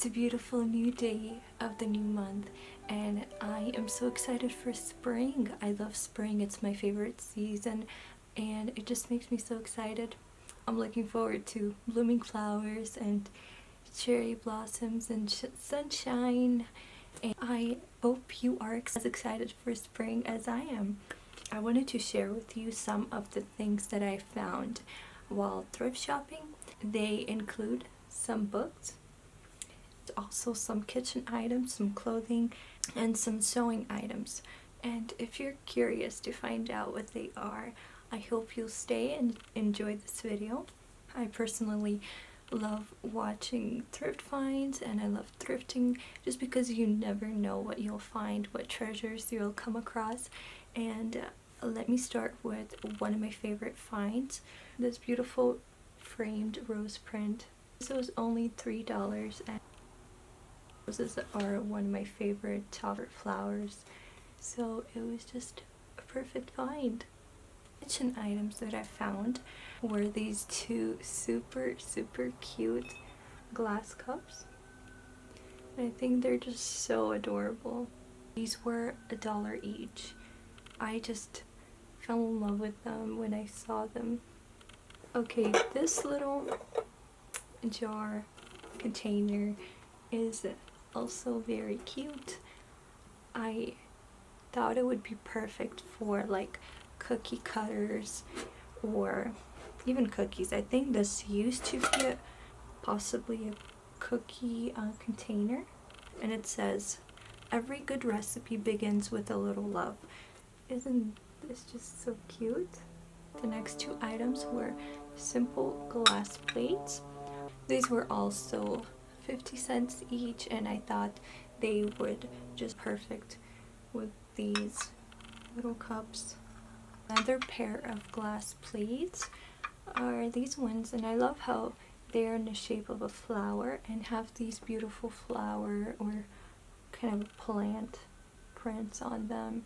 It's a beautiful new day of the new month, and I am so excited for spring. I love spring, it's my favorite season, and it just makes me so excited. I'm looking forward to blooming flowers and cherry blossoms and sunshine, and I hope you are as excited for spring as I am. I wanted to share with you some of the things that I found while thrift shopping. They include some books, also some kitchen items, some clothing, and some sewing items. And if you're curious to find out what they are, I hope you'll stay and enjoy this video. I personally love watching thrift finds, and I love thrifting just because you never know what you'll find, what treasures you'll come across. And let me start with one of my favorite finds, this beautiful framed rose print. This was only $3, and roses are one of my favorite flowers, so it was just a perfect find. Kitchen items that I found were these two super cute glass cups. I think they're just so adorable. These were $1 each. I just fell in love with them when I saw them. Okay, this little jar container is also very cute. I thought it would be perfect for like cookie cutters or even cookies. I think this used to be possibly a cookie container, and it says, "Every good recipe begins with a little love." Isn't this just so cute? The next two items were simple glass plates. These were also 50 cents each, and I thought they would just perfect with these little cups. Another pair of glass plates are these ones, and I love how they're in the shape of a flower and have these beautiful flower or kind of plant prints on them.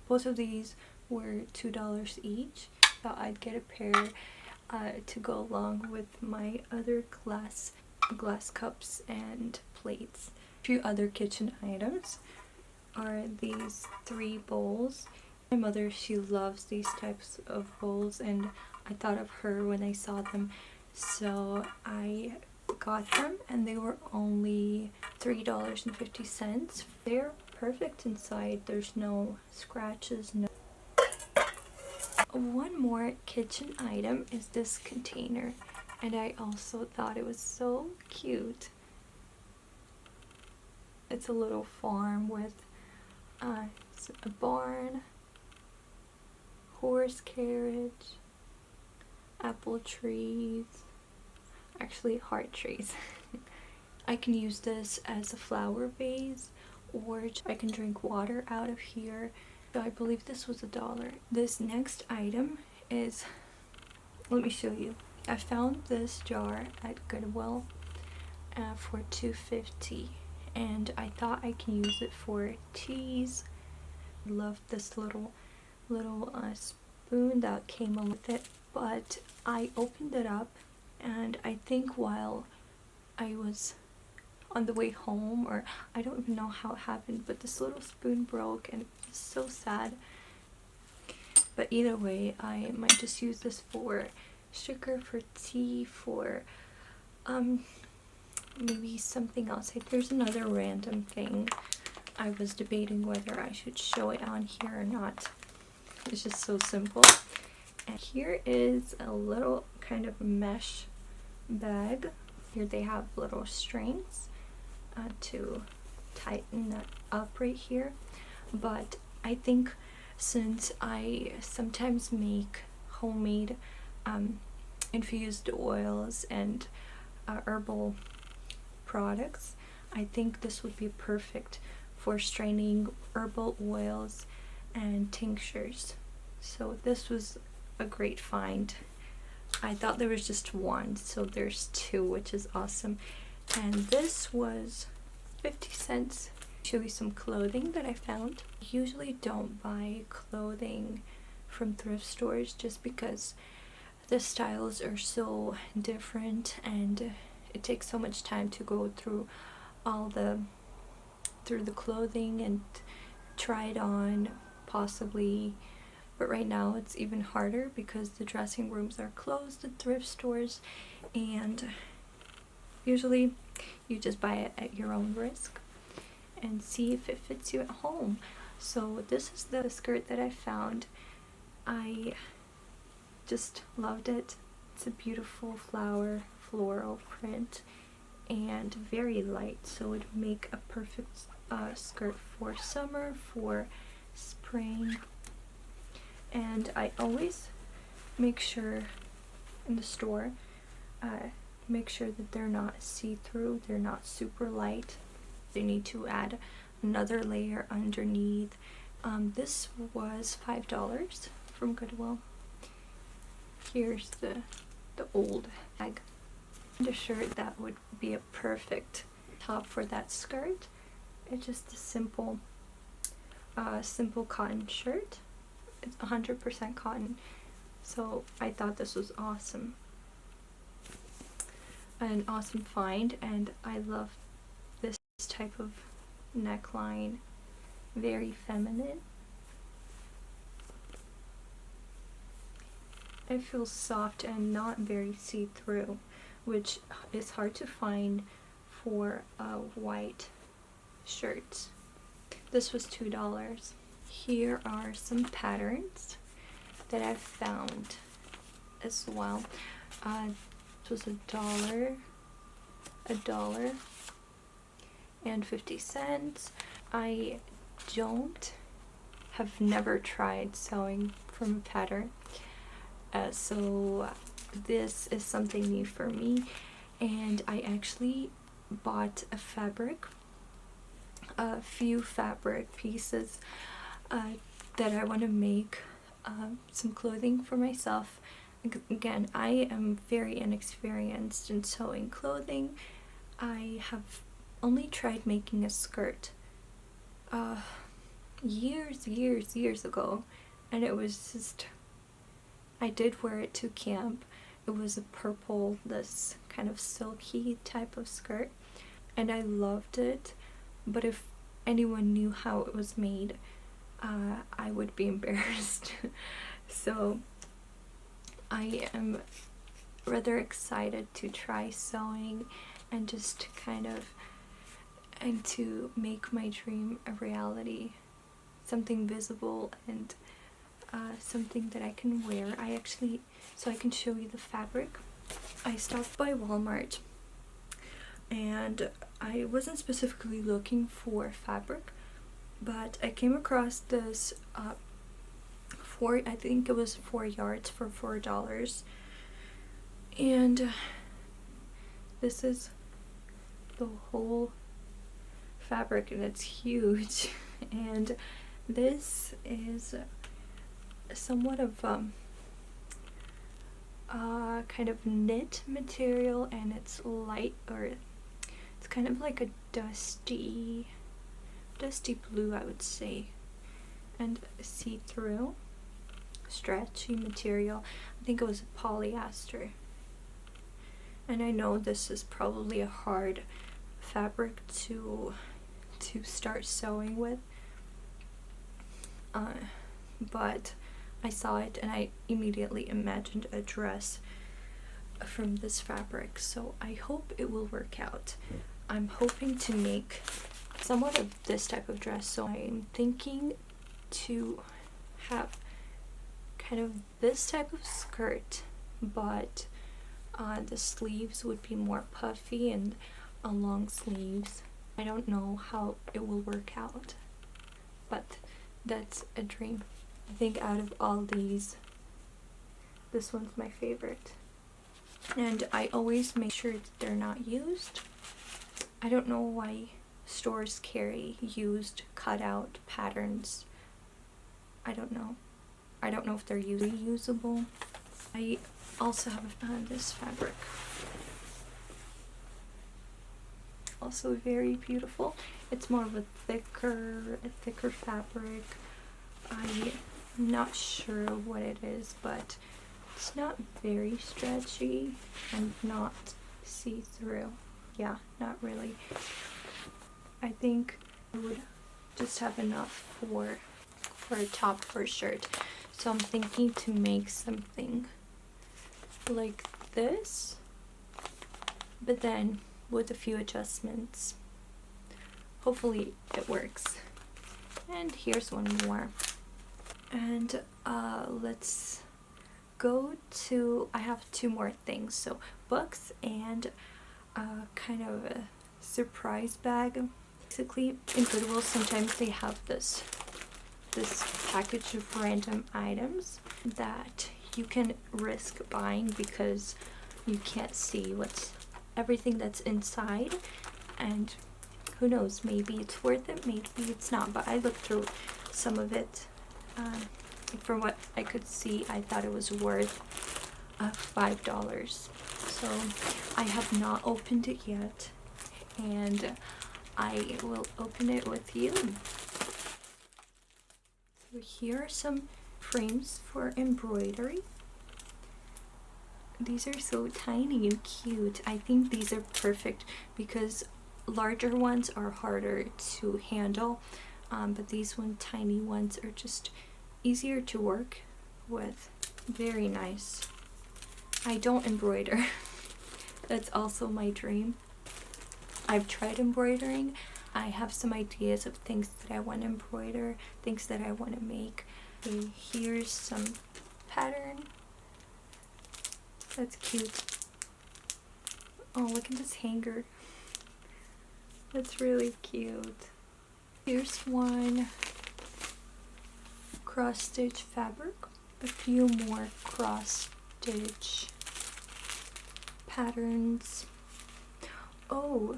Both of these were $2 each. Thought I'd get a pair to go along with my other glass cups and plates. A few other kitchen items are these 3 bowls. My mother, she loves these types of bowls, and I thought of her when I saw them, so I got them, and they were only $3.50. They're perfect inside. There's no scratches, no. One more kitchen item is this container, and I also thought it was so cute. It's a little farm with a barn, horse carriage, apple trees, actually heart trees. I can use this as a flower vase, or I can drink water out of here. So I believe this was $1. This next item is, let me show you. I found this jar at Goodwill for $2.50, and I thought I can use it for teas. I love this little spoon that came along with it, but I opened it up, and I think while I was on the way home, or I don't even know how it happened, but this little spoon broke, and it was so sad. But either way, I might just use this for sugar, for tea, for maybe something else. There's another random thing. I was debating whether I should show it on here or not. It's just so simple. And here is a little kind of mesh bag. Here they have little strings to tighten that up right here. But I think since I sometimes make homemade infused oils and herbal products, I think this would be perfect for straining herbal oils and tinctures. So this was a great find. I thought there was just one, so there's 2, which is awesome. And this was 50 cents. Show you some clothing that I found. I usually don't buy clothing from thrift stores just because the styles are so different, and it takes so much time to go through through the clothing and try it on possibly, but right now it's even harder because the dressing rooms are closed at thrift stores, and usually you just buy it at your own risk and see if it fits you at home. So this is the skirt that I found. I just loved it. It's a beautiful floral print and very light, so it would make a perfect skirt for summer, for spring. And I always make sure in the store, make sure that they're not see-through, they're not super light. They need to add another layer underneath. This was $5 from Goodwill. Here's the old bag. And a shirt that would be a perfect top for that skirt. It's just a simple cotton shirt. It's 100% cotton, so I thought this was awesome. An awesome find, and I love this type of neckline. Very feminine. It feels soft and not very see-through, which is hard to find for white shirts. This was $2. Here are some patterns that I found as well. This was $1.50. I have never tried sewing from a pattern, so this is something new for me, and I actually bought a few fabric pieces that I want to make some clothing for myself. Again, I am very inexperienced in sewing clothing. I have only tried making a skirt years ago, and it was just, I did wear it to camp. It was a purple, this kind of silky type of skirt, and I loved it, but if anyone knew how it was made, I would be embarrassed. So I am rather excited to try sewing and just and to make my dream a reality, something visible and something that I can wear. So I can show you the fabric. I stopped by Walmart, and I wasn't specifically looking for fabric, but I came across this I think it was 4 yards for $4, and this is the whole fabric, and it's huge. And this is somewhat of kind of knit material, and it's light, or it's kind of like a dusty blue, I would say, and see-through, stretchy material. I think it was polyester, and I know this is probably a hard fabric to start sewing with, but I saw it and I immediately imagined a dress from this fabric, so I hope it will work out. I'm hoping to make somewhat of this type of dress, so I'm thinking to have kind of this type of skirt, but the sleeves would be more puffy and long sleeves. I don't know how it will work out, but that's a dream. I think out of all these, this one's my favorite, and I always make sure that they're not used. I don't know why stores carry used cutout patterns. I don't know if they're reusable. I also have this fabric, also very beautiful. It's more of a thicker fabric. I'm not sure what it is, but it's not very stretchy and not see-through. Yeah, not really. I think I would just have enough for a top for a shirt. So I'm thinking to make something like this, but then with a few adjustments. Hopefully it works. And here's one more. And let's go to, I have two more things. So books and kind of a surprise bag. Basically in Goodwill sometimes they have this package of random items that you can risk buying because you can't see everything that's inside, and who knows, maybe it's worth it, maybe it's not. But I looked through some of it. From what I could see, I thought it was worth $5. So I have not opened it yet, and I will open it with you. So here are some frames for embroidery. These are so tiny and cute. I think these are perfect because larger ones are harder to handle, but these tiny ones are just easier to work with. Very nice. I don't embroider. That's also my dream. I've tried embroidering. I have some ideas of things that I want to embroider, things that I want to make. Okay, here's some pattern. That's cute. Oh, look at this hanger. That's really cute. Here's one cross stitch fabric. A few more cross stitch patterns. Oh,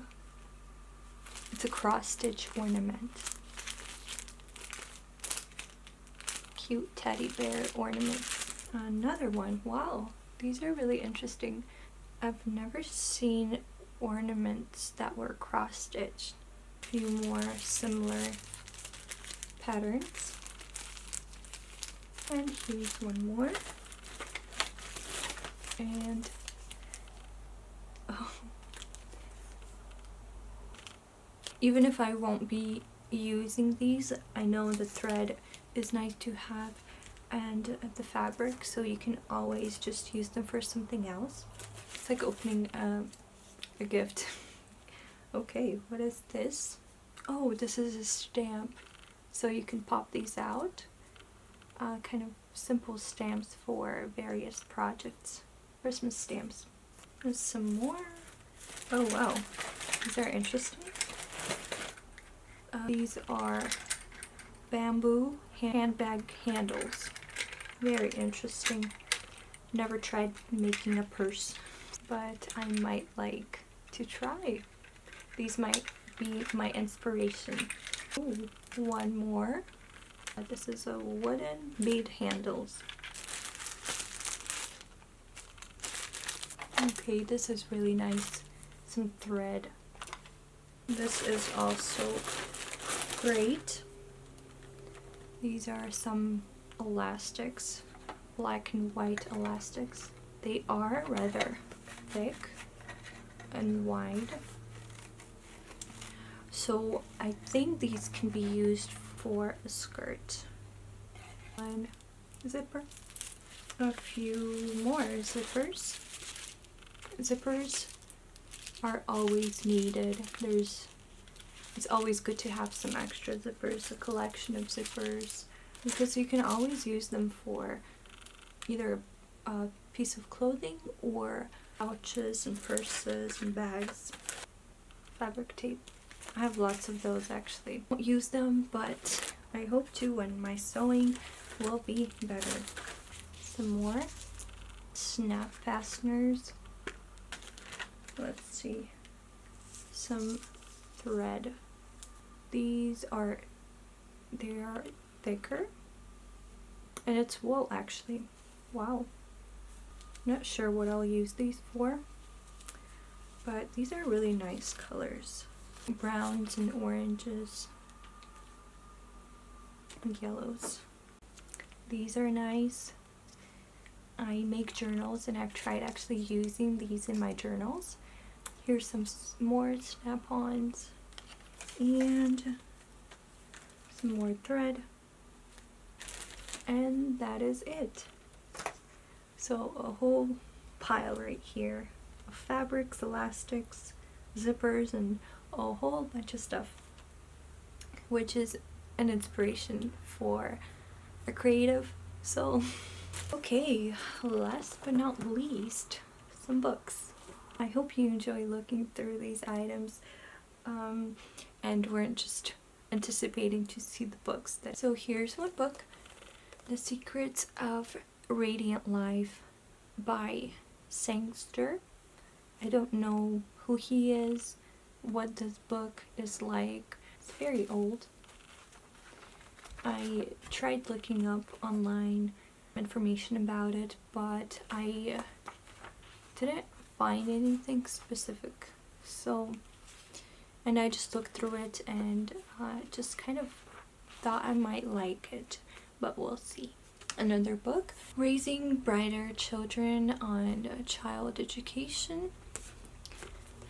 it's a cross stitch ornament. Cute teddy bear ornament. Another one. Wow, these are really interesting. I've never seen ornaments that were cross stitched. A few more similar patterns. And here's one more. And oh, even if I won't be using these, I know the thread is nice to have and the fabric, so you can always just use them for something else. It's like opening a gift. Okay, what is this? Oh, this is a stamp, so you can pop these out. Kind of simple stamps for various projects. Christmas stamps. There's some more. Oh wow, these are interesting. These are bamboo handbag handles. Very interesting. Never tried making a purse, but I might like to try. These might be my inspiration. Ooh, one more. This is a wooden bead handles. Okay, this is really nice. Some thread. This is also great. These are some elastics, black and white elastics. They are rather thick and wide. So I think these can be used for a skirt. One zipper. A few more zippers. Zippers are always needed. It's always good to have some extra zippers, a collection of zippers, because you can always use them for either a piece of clothing or pouches and purses and bags. Fabric tape. I have lots of those actually. I don't use them, but I hope to when my sewing will be better. Some more snap fasteners. Let's see. Some thread. They are thicker, and it's wool actually. Wow. Not sure what I'll use these for, but these are really nice colors. Browns and oranges and yellows. These are nice. I make journals and I've tried actually using these in my journals. Here's some more snap-ons. and some more thread, and that is it. So a whole pile right here of fabrics, elastics, zippers, and a whole bunch of stuff, which is an inspiration for a creative soul. Okay, last but not least, some books. I hope you enjoy looking through these items and weren't just anticipating to see the books. So here's one book, The Secrets of Radiant Life by Sangster. I don't know who he is, what this book is like. It's very old. I tried looking up online information about it, but I didn't find anything specific. And I just looked through it and just kind of thought I might like it, but we'll see. Another book, Raising Brighter Children on Child Education.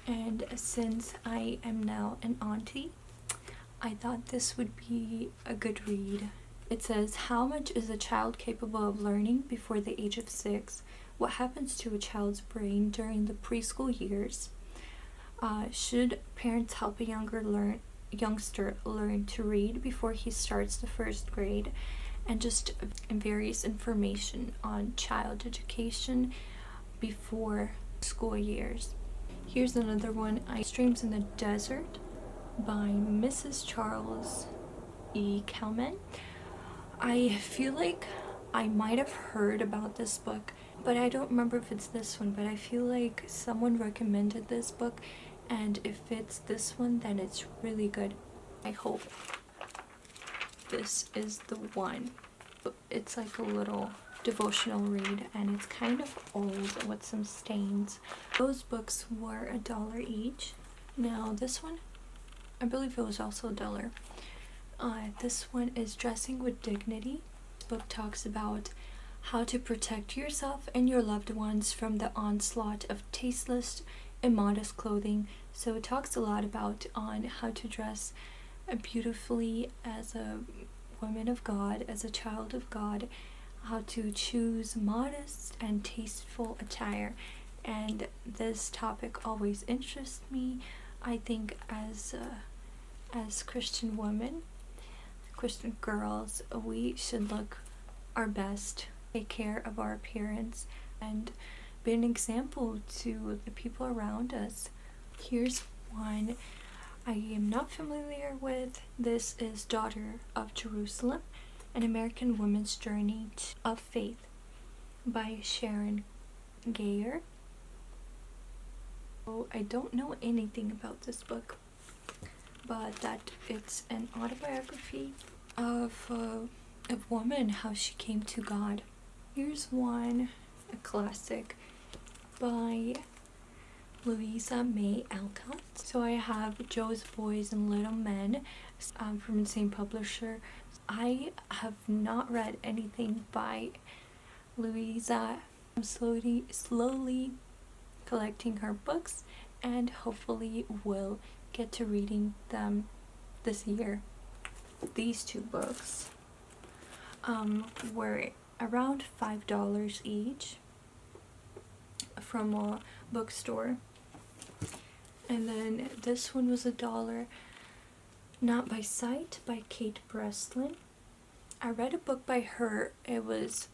And since I am now an auntie, I thought this would be a good read. It says, how much is a child capable of learning before the age of 6? What happens to a child's brain during the preschool years? Should parents help a youngster learn to read before he starts the first grade? And just various information on child education before school years. Here's another one, Streams in the Desert by Mrs. Charles E. Kelman. I feel like I might have heard about this book, but I don't remember if it's this one, but I feel like someone recommended this book, and if it's this one, then it's really good. I hope this is the one. It's like a little devotional read, and it's kind of old with some stains. Those books were $1 each. Now this one, I believe it was also $1. This one is Dressing with Dignity. This book talks about how to protect yourself and your loved ones from the onslaught of tasteless, immodest clothing. So it talks a lot about on how to dress beautifully as a woman of God, as a child of God, how to choose modest and tasteful attire. And this topic always interests me. I think as Christian women, Christian girls, we should look our best, take care of our appearance, and be an example to the people around us. Here's one I am not familiar with. This is Daughter of Jerusalem, An American Woman's Journey of Faith by Sharon Gayer. So I don't know anything about this book, but that it's an autobiography of a woman, how she came to God. Here's one, a classic by Louisa May Alcott. So I have Joe's Boys and Little Men from the same publisher. I have not read anything by Louisa. I'm slowly collecting her books, and hopefully will get to reading them this year. These two books were around $5 each from a bookstore. And then this one was $1, Not by Sight by Kate Breslin. I read a book by her. It was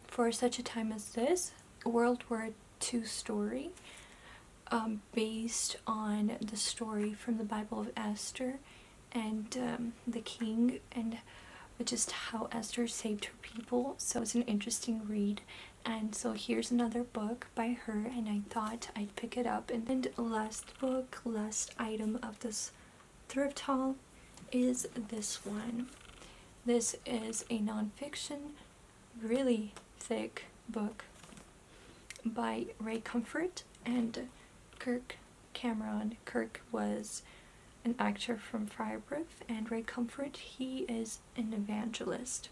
For Such a Time as This, World War II story, based on the story from the Bible of Esther and the king, and just how Esther saved her people. So it's an interesting read. And so here's another book by her, and I thought I'd pick it up. And last item of this thrift haul is this one. This is a nonfiction, really thick book by Ray Comfort and Kirk Cameron. Kirk was an actor from Fireproof, and Ray Comfort, he is an evangelist.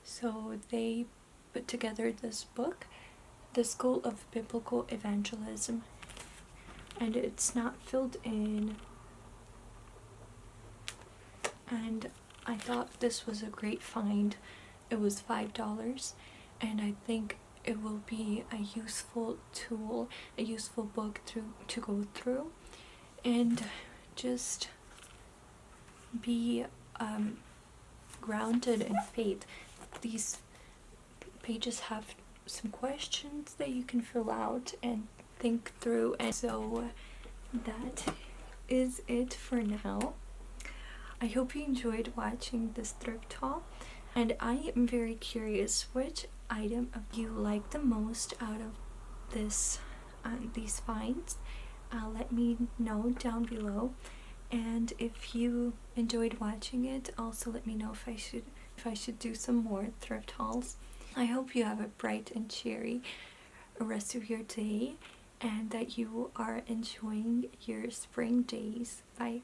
So they put together this book, The School of Biblical Evangelism, and it's not filled in and I thought this was a great find. It was $5, and I think it will be a useful tool, a useful book to go through, and just be grounded in faith. These pages have some questions that you can fill out and think through, and so that is it for now. I hope you enjoyed watching this thrift haul, and I am very curious which item you like the most out of these finds. Let me know down below, and if you enjoyed watching it, also let me know if I should do some more thrift hauls. I hope you have a bright and cheery rest of your day, and that you are enjoying your spring days. Bye.